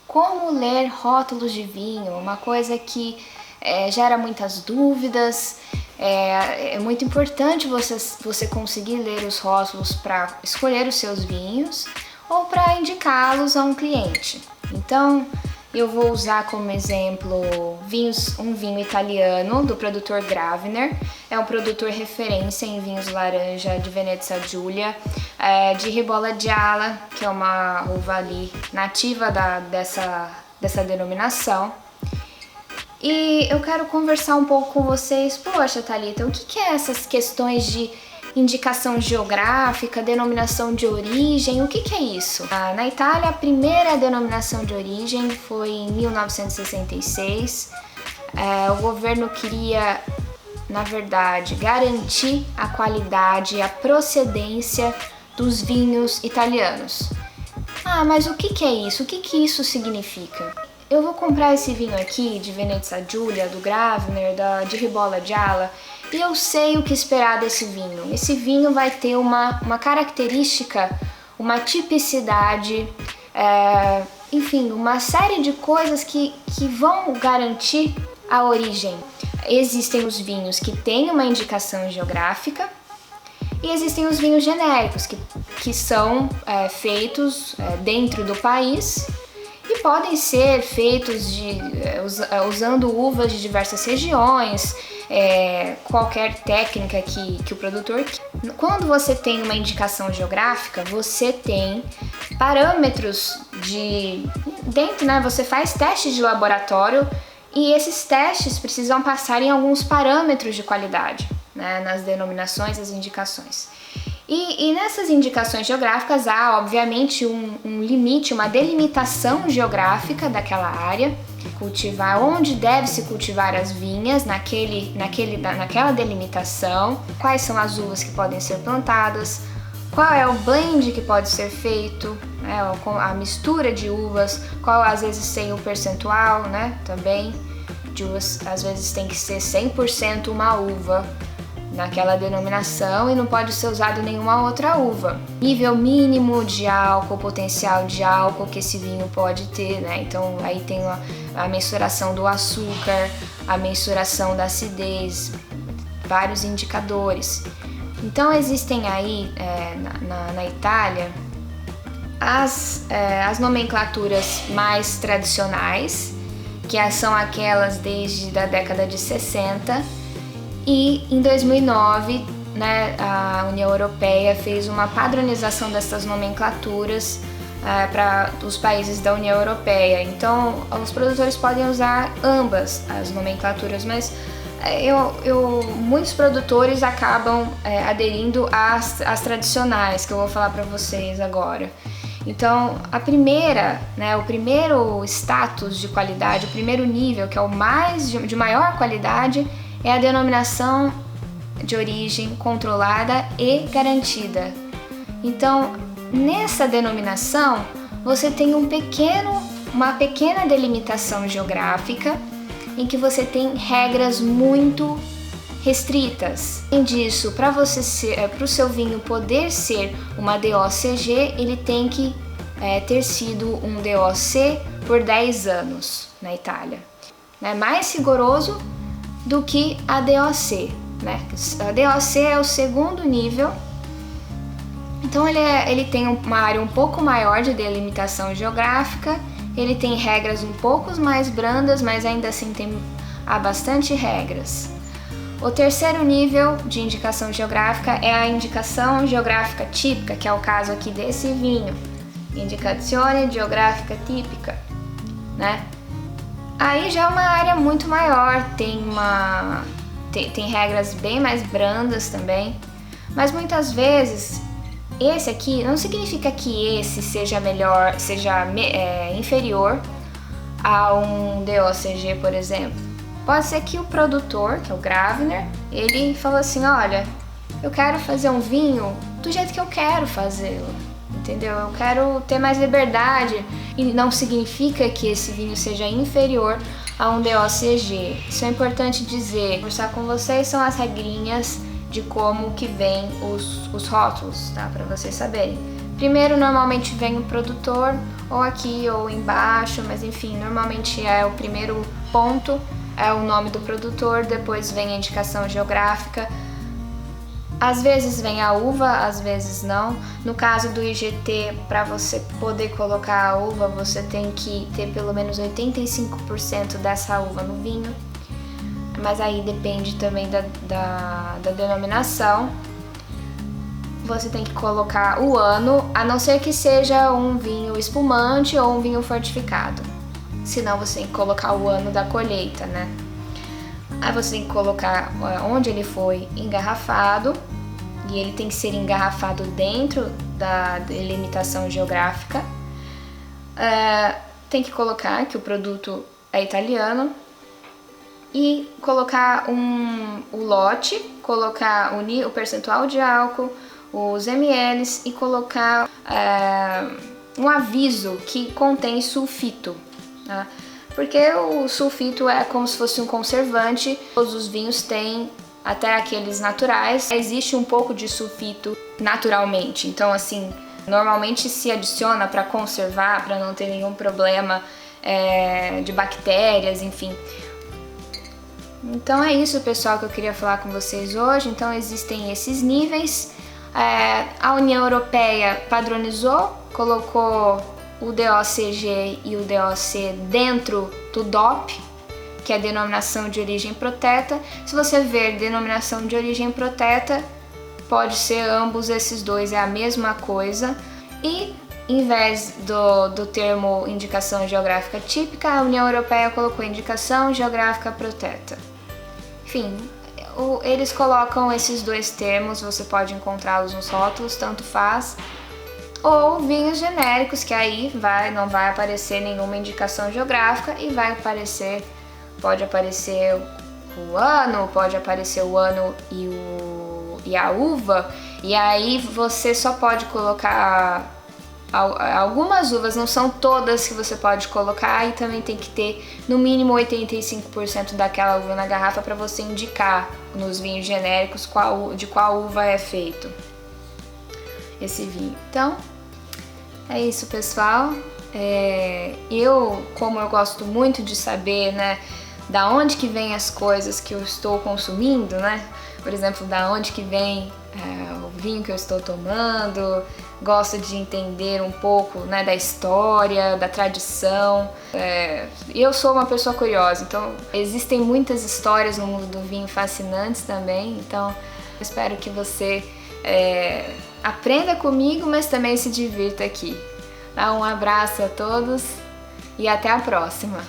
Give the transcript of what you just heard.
como ler rótulos de vinho, uma coisa que gera muitas dúvidas. É muito importante você conseguir ler os rótulos para escolher os seus vinhos ou para indicá-los a um cliente. Então, eu vou usar como exemplo um vinho italiano do produtor Gravner. É um produtor referência em vinhos laranja de Venezia Giulia, de Ribolla Gialla, que é uma uva ali nativa dessa denominação. E eu quero conversar um pouco com vocês. Poxa, Thalita, o que é essas questões de indicação geográfica, denominação de origem, o que é isso? Na Itália, a primeira denominação de origem foi em 1966. O governo queria, na verdade, garantir a qualidade e a procedência dos vinhos italianos. Mas o que é isso? O que isso significa? Eu vou comprar esse vinho aqui de Venezia Giulia, do Gravner, de Ribolla Gialla, e eu sei o que esperar desse vinho. Esse vinho vai ter uma característica, uma tipicidade, enfim, uma série de coisas que vão garantir a origem. Existem os vinhos que têm uma indicação geográfica e existem os vinhos genéricos, que são feitos dentro do país e podem ser feitos usando uvas de diversas regiões, qualquer técnica que o produtor quer. Quando você tem uma indicação geográfica, você tem parâmetros dentro, né? Você faz testes de laboratório e esses testes precisam passar em alguns parâmetros de qualidade, né? Nas denominações, as indicações. E nessas indicações geográficas há, obviamente, um limite, uma delimitação geográfica daquela área, cultivar onde deve se cultivar as vinhas naquela delimitação, quais são as uvas que podem ser plantadas, qual é o blend que pode ser feito, né, a mistura de uvas, qual às vezes tem o percentual, né, também de uvas, às vezes tem que ser 100% uma uva naquela denominação e não pode ser usado nenhuma outra uva. Nível mínimo de álcool, potencial de álcool que esse vinho pode ter, né? Então aí tem a mensuração do açúcar, a mensuração da acidez, vários indicadores. Então existem aí na Itália as nomenclaturas mais tradicionais, que são aquelas desde a década de 60. E em 2009, né, a União Europeia fez uma padronização dessas nomenclaturas para os países da União Europeia. Então, os produtores podem usar ambas as nomenclaturas, mas muitos produtores acabam aderindo às tradicionais, que eu vou falar para vocês agora. Então, o primeiro status de qualidade, o primeiro nível, que é o de maior qualidade, é a denominação de origem controlada e garantida. Então, nessa denominação, você tem uma pequena delimitação geográfica em que você tem regras muito restritas. Além disso, para o seu vinho poder ser uma DOCG, ele tem que ter sido um DOC por 10 anos na Itália. É mais rigoroso do que a DOC, né? A DOC é o segundo nível, então ele tem uma área um pouco maior de delimitação geográfica, ele tem regras um pouco mais brandas, mas ainda assim há bastante regras. O terceiro nível de indicação geográfica é a indicação geográfica típica, que é o caso aqui desse vinho, Indicazione Geografica Tipica, né? Aí já é uma área muito maior, tem regras bem mais brandas também, mas muitas vezes esse aqui não significa que esse seja inferior a um DOCG, por exemplo. Pode ser que o produtor, que é o Gravner, ele falou assim, olha, eu quero fazer um vinho do jeito que eu quero fazê-lo, entendeu? Eu quero ter mais liberdade. E não significa que esse vinho seja inferior a um DOCG. Isso é importante dizer. Conversar com vocês são as regrinhas de como que vem os rótulos, tá? Para vocês saberem. Primeiro normalmente vem o produtor, ou aqui ou embaixo, mas enfim, normalmente é o primeiro ponto, é o nome do produtor, depois vem a indicação geográfica. Às vezes vem a uva, às vezes não. No caso do IGT, para você poder colocar a uva, você tem que ter pelo menos 85% dessa uva no vinho. Mas aí depende também da denominação. Você tem que colocar o ano, a não ser que seja um vinho espumante ou um vinho fortificado. Senão você tem que colocar o ano da colheita, né? Aí você tem que colocar onde ele foi engarrafado, e ele tem que ser engarrafado dentro da delimitação geográfica. Tem que colocar que o produto é italiano e colocar o lote, colocar o percentual de álcool, os ml e colocar um aviso que contém sulfito, tá? Porque o sulfito é como se fosse um conservante, todos os vinhos têm, até aqueles naturais, existe um pouco de sulfito naturalmente, então assim, normalmente se adiciona para conservar, para não ter nenhum problema de bactérias, enfim. Então é isso, pessoal, que eu queria falar com vocês hoje. Então existem esses níveis. A União Europeia padronizou, colocou o DOCG e o DOC dentro do DOP, que é a denominação de origem proteta. Se você ver denominação de origem proteta, pode ser ambos esses dois, é a mesma coisa. E em vez do termo indicação geográfica típica, a União Europeia colocou indicação geográfica proteta. Enfim, eles colocam esses dois termos, você pode encontrá-los nos rótulos, tanto faz. Ou vinhos genéricos, que aí não vai aparecer nenhuma indicação geográfica e pode aparecer o ano, pode aparecer o ano e a uva, e aí você só pode colocar algumas uvas, não são todas que você pode colocar, e também tem que ter no mínimo 85% daquela uva na garrafa para você indicar nos vinhos genéricos de qual uva é feito esse vinho. Então, é isso, pessoal. Como eu gosto muito de saber, né, da onde que vem as coisas que eu estou consumindo, né? Por exemplo, da onde que vem o vinho que eu estou tomando. Gosto de entender um pouco, né, da história, da tradição. Eu sou uma pessoa curiosa, então existem muitas histórias no mundo do vinho fascinantes também. Então, eu espero que você aprenda comigo, mas também se divirta aqui. Um abraço a todos e até a próxima!